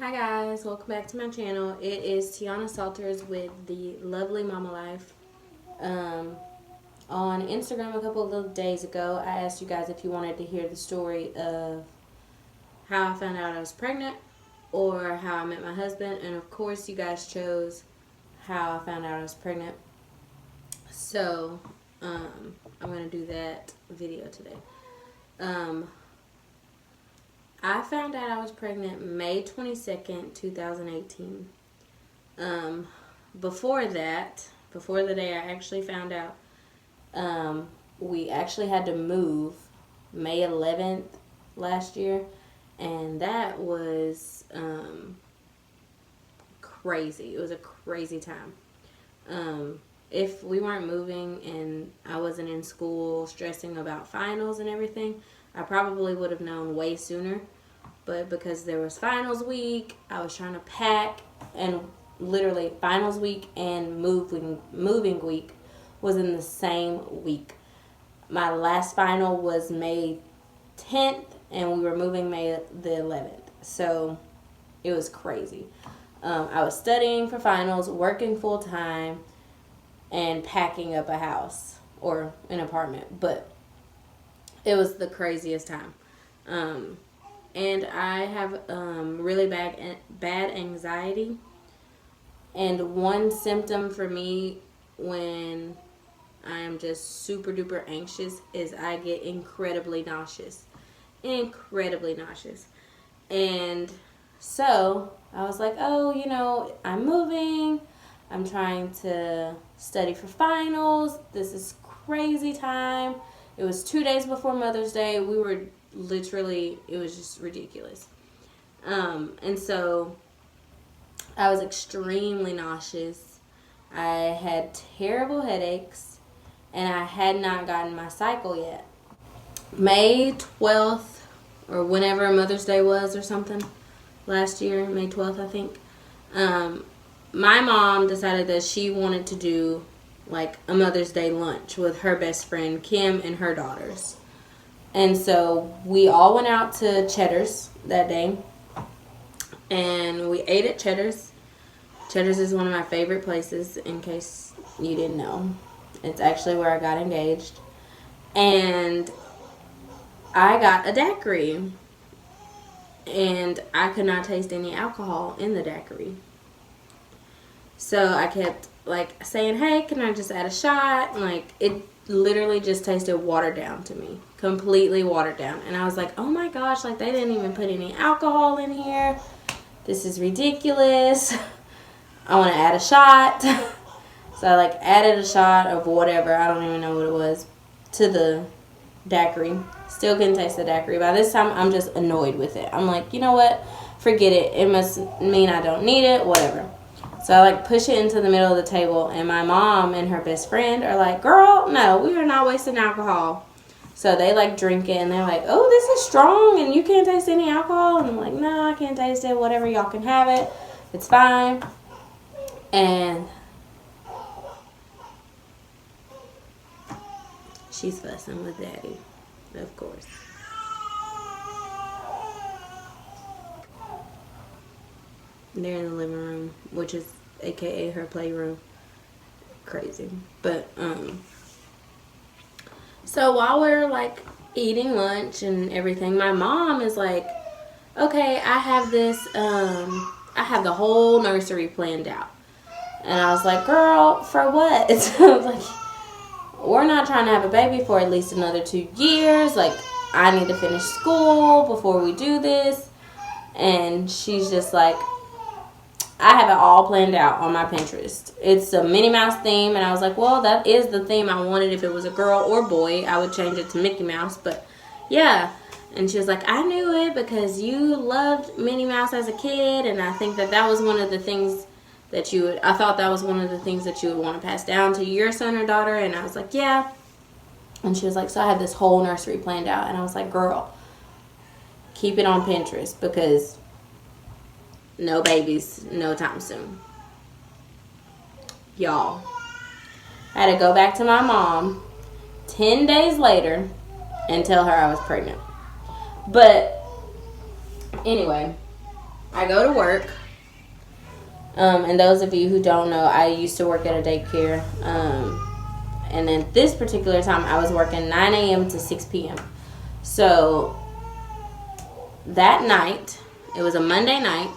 Hi guys, welcome back to my channel. It is Tiana Salters with the Lovely Mama Life. On Instagram a couple of days ago, I asked you guys if you wanted to hear the story of how I found out I was pregnant or how I met my husband, and of course you guys chose how I found out I was pregnant. So, I'm going to do that video today. I found out I was pregnant May 22nd, 2018. Before that, before the day I actually found out, we actually had to move May 11th last year, and that was crazy. It was a crazy time. If we weren't moving and I wasn't in school stressing about finals and everything, I probably would have known way sooner. But because there was finals week, I was trying to pack, and literally finals week and moving week was in the same week. My last final was May 10th, and we were moving May the 11th. So it was crazy. I was studying for finals, working full time, and packing up a house or an apartment. But it was the craziest time. And I have really bad anxiety. And one symptom for me when I am just super duper anxious is I get incredibly nauseous. Incredibly nauseous. And so I was like, oh, I'm moving. I'm trying to study for finals. This is crazy time. It was 2 days before Mother's Day. We were literally, it was just ridiculous. And so I was extremely nauseous. I had terrible headaches, and I had not gotten my cycle yet. May 12th, or whenever Mother's Day was or something, last year, May 12th, I think, my mom decided that she wanted to do like a Mother's Day lunch with her best friend, Kim, and her daughters. And so we all went out to Cheddar's that day, and we ate at Cheddar's. Cheddar's is one of my favorite places, in case you didn't know. It's actually where I got engaged. And I got a daiquiri, and I could not taste any alcohol in the daiquiri. So I kept like saying, hey, can I just add a shot? And like, it literally just tasted watered down to me. Completely watered down. And I was like, oh my gosh, like they didn't even put any alcohol in here. This is ridiculous. I want to add a shot. So I like added a shot of whatever, I don't even know what it was, to the daiquiri. Still couldn't taste the daiquiri. By this time, I'm just annoyed with it. I'm like, you know what? Forget it. It must mean I don't need it. Whatever. So I like push it into the middle of the table, and my mom and her best friend are like, girl, no, we are not wasting alcohol. So they like drink it, and they're like, oh, this is strong, and you can't taste any alcohol. And I'm like, no, I can't taste it. Whatever, y'all can have it. It's fine. And she's fussing with Daddy, of course. They're in the living room, which is aka her playroom. Crazy. But so while we're like eating lunch and everything, my mom is like, okay, I have this I have the whole nursery planned out. And I was like, girl, for what? I was like, we're not trying to have a baby for at least another 2 years. Like, I need to finish school before we do this. And she's just like, I have it all planned out on my Pinterest. It's a Minnie Mouse theme, and I was like, well, that is the theme I wanted. If it was a girl or boy, I would change it to Mickey Mouse, but yeah. And she was like, I knew it because you loved Minnie Mouse as a kid, and I think that was one of the things that I thought that was one of the things that you would want to pass down to your son or daughter. And I was like, yeah. And she was like, so I have this whole nursery planned out. And I was like, girl, keep it on Pinterest, because no babies, no time soon. Y'all, I had to go back to my mom 10 days later and tell her I was pregnant. But anyway, I go to work. And those of you who don't know, I used to work at a daycare. And then this particular time, I was working 9 a.m. to 6 p.m. So that night, it was a Monday night,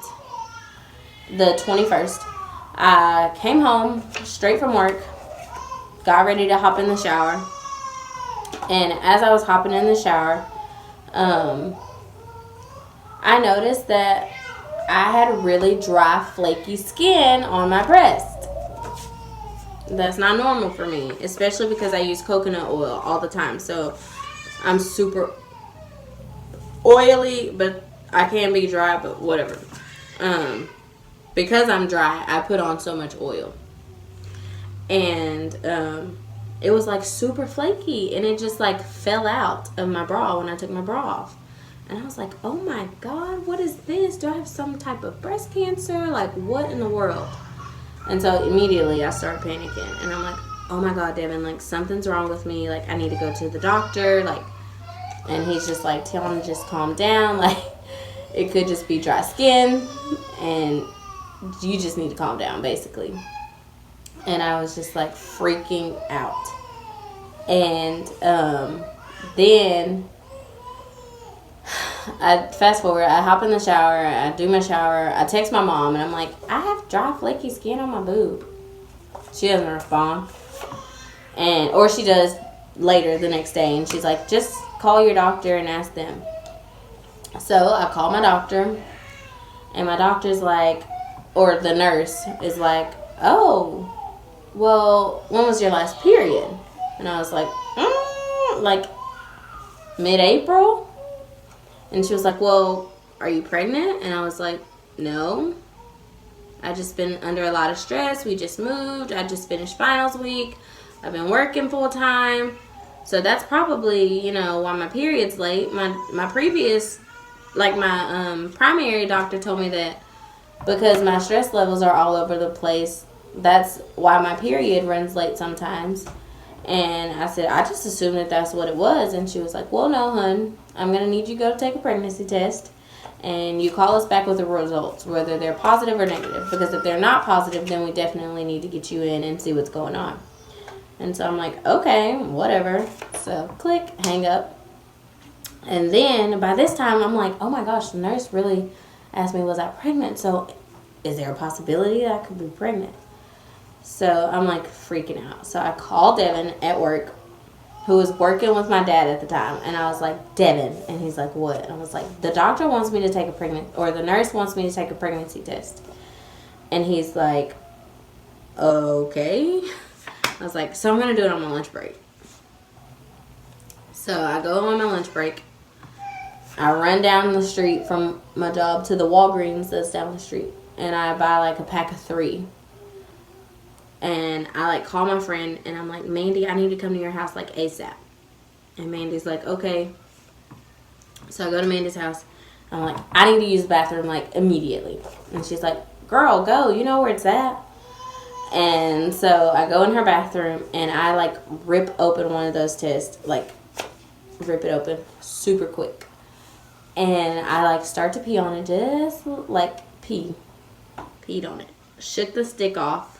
the 21st. I came home straight from work, got ready to hop in the shower. And as I was hopping in the shower, I noticed that I had really dry, flaky skin on my breast. That's not normal for me, especially because I use coconut oil all the time. So I'm super oily, but I can be dry, but whatever. Because I'm dry, I put on so much oil. And it was like super flaky, and it just like fell out of my bra when I took my bra off. And I was like, oh my God, what is this? Do I have some type of breast cancer? Like, what in the world? And so immediately I started panicking. And I'm like, oh my God, Devin, like, something's wrong with me. Like, I need to go to the doctor. Like, and he's just like, tell him to just calm down. Like, it could just be dry skin. And you just need to calm down, basically. And I was just like freaking out. And then I fast forward, I hop in the shower, I do my shower, I text my mom, and I'm like, I have dry, flaky skin on my boob. She doesn't respond. Or she does later the next day, and she's like, just call your doctor and ask them. So I call my doctor, and my doctor's like, or the nurse is like, oh, well, when was your last period? And I was like, like mid-April? And she was like, well, are you pregnant? And I was like, no. I just been under a lot of stress. We just moved. I just finished finals week. I've been working full time. So that's probably, why my period's late. My previous, like my primary doctor told me that because my stress levels are all over the place, that's why my period runs late sometimes. And I said, I just assumed that that's what it was. And she was like, well, no, hun. I'm going to need you to go take a pregnancy test. And you call us back with the results, whether they're positive or negative. Because if they're not positive, then we definitely need to get you in and see what's going on. And so I'm like, okay, whatever. So click, hang up. And then by this time, I'm like, oh my gosh, the nurse really asked me, was I pregnant? So is there a possibility that I could be pregnant? So I'm like freaking out. So I called Devin at work, who was working with my dad at the time. And I was like, Devin. And he's like, what? And I was like, the doctor wants me to take the nurse wants me to take a pregnancy test. And he's like, okay. I was like, so I'm going to do it on my lunch break. So I go on my lunch break. I run down the street from my job to the Walgreens that's down the street. And I buy like a pack of 3. And I like call my friend and I'm like, Mandy, I need to come to your house like ASAP. And Mandy's like, okay. So I go to Mandy's house. I'm like, I need to use the bathroom like immediately. And she's like, girl, go. You know where it's at. And so I go in her bathroom and I like rip open one of those tests. Like rip it open super quick. And I like start to pee on it. Just like peed on it. Shook the stick off.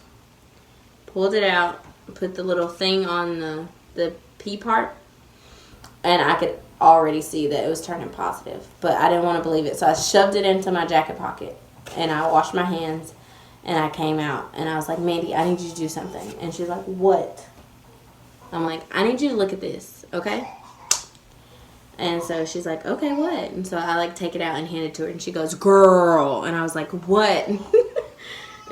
Pulled it out, put the little thing on the pee part, and I could already see that it was turning positive, but I didn't want to believe it, so I shoved it into my jacket pocket, and I washed my hands, and I came out, and I was like, Mandy, I need you to do something, and she's like, what? I'm like, I need you to look at this, okay? And so she's like, okay, what? And so I like take it out and hand it to her, and she goes, girl, and I was like, what?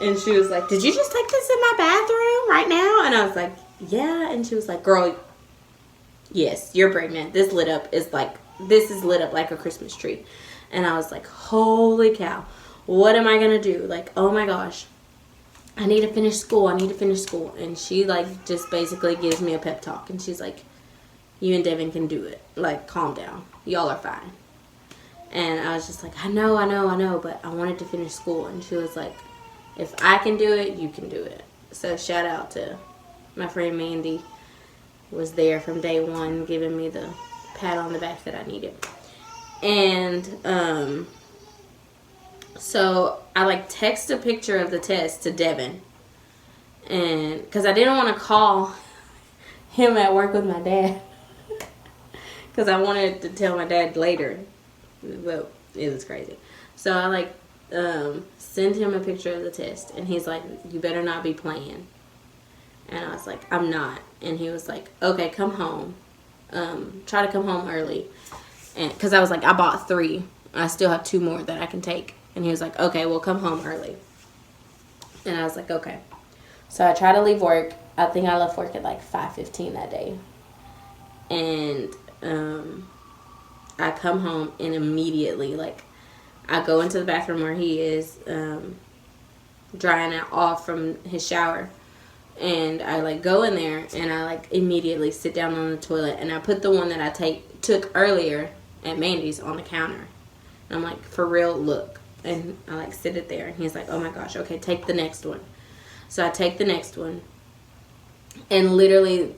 And she was like, did you just take this in my bathroom right now? And I was like, yeah. And she was like, girl, yes, you're pregnant. This is lit up like a Christmas tree. And I was like, holy cow. What am I going to do? Like, oh my gosh. I need to finish school. And she like just basically gives me a pep talk. And she's like, you and Devin can do it. Like, calm down. Y'all are fine. And I was just like, I know. But I wanted to finish school. And she was like, if I can do it, you can do it. So shout out to my friend Mandy. Was there from day one, giving me the pat on the back that I needed. And So I like text a picture of the test to Devin, and because I didn't want to call him at work with my dad, because I wanted to tell my dad later, but it was crazy. So I like send him a picture of the test, and he's like, "You better not be playing." And I was like, "I'm not." And he was like, "Okay, come home. Try to come home early." And because I was like, I bought 3. I still have 2 more that I can take. And he was like, "Okay, well, come home early." And I was like, "Okay." So I try to leave work. I think I left work at like 5:15 that day. And I come home and immediately, like, I go into the bathroom where he is drying off from his shower. And I like go in there and I like immediately sit down on the toilet and I put the one that I took earlier at Mandy's on the counter. And I'm like, "For real, look." And I like sit it there and he's like, "Oh my gosh, okay, take the next one." So I take the next one, and literally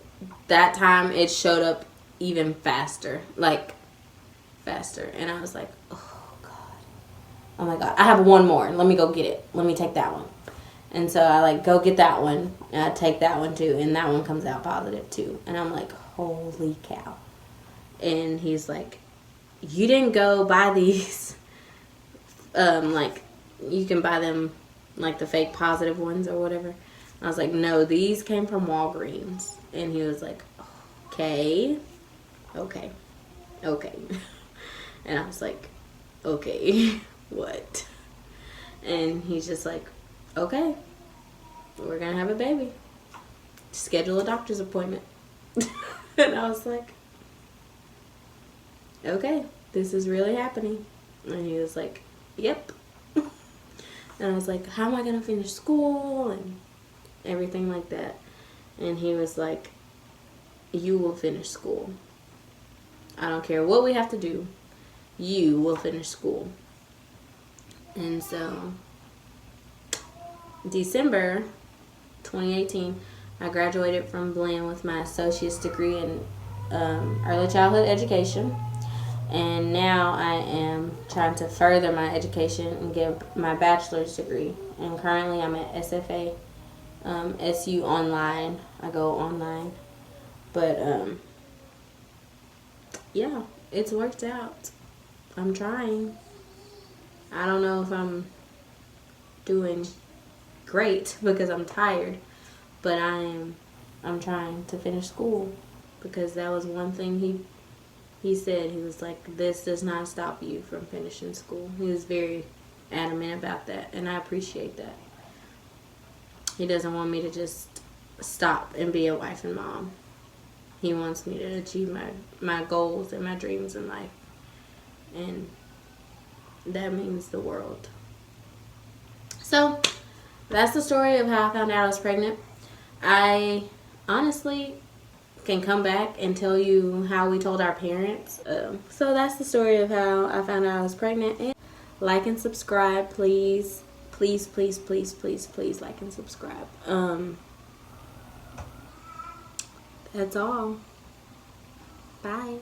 that time it showed up even faster, like faster. And I was like, oh my god, I have one more. Let me go get it. Let me take that one. And so I like go get that one, and I take that one too, and that one comes out positive too. And I'm like, holy cow. And he's like, "You didn't go buy these, like, you can buy them, like the fake positive ones or whatever." I was like, "No, these came from Walgreens." And he was like, okay. And I was like, "Okay, what?" And he's just like, "Okay, we're gonna have a baby. Schedule a doctor's appointment." And I was like, "Okay, this is really happening." And he was like, "Yep." And I was like, "How am I gonna finish school?" And everything like that. And he was like, "You will finish school. I don't care what we have to do. You will finish school." And so December 2018, I graduated from Blinn with my associate's degree in early childhood education. And now I am trying to further my education and get my bachelor's degree. And currently I'm at SFA, SU online. I go online. But yeah, it's worked out. I'm trying. I don't know if I'm doing great because I'm tired, but I'm trying to finish school, because that was one thing he said. He was like, "This does not stop you from finishing school." He was very adamant about that, and I appreciate that. He doesn't want me to just stop and be a wife and mom. He wants me to achieve my goals and my dreams in life, and that means the world. So that's the story of how I found out I was pregnant. I honestly can come back and tell you how we told our parents. So that's the story of how I found out I was pregnant. And like and subscribe, please. Please, please, please, please, please like and subscribe. That's all. Bye.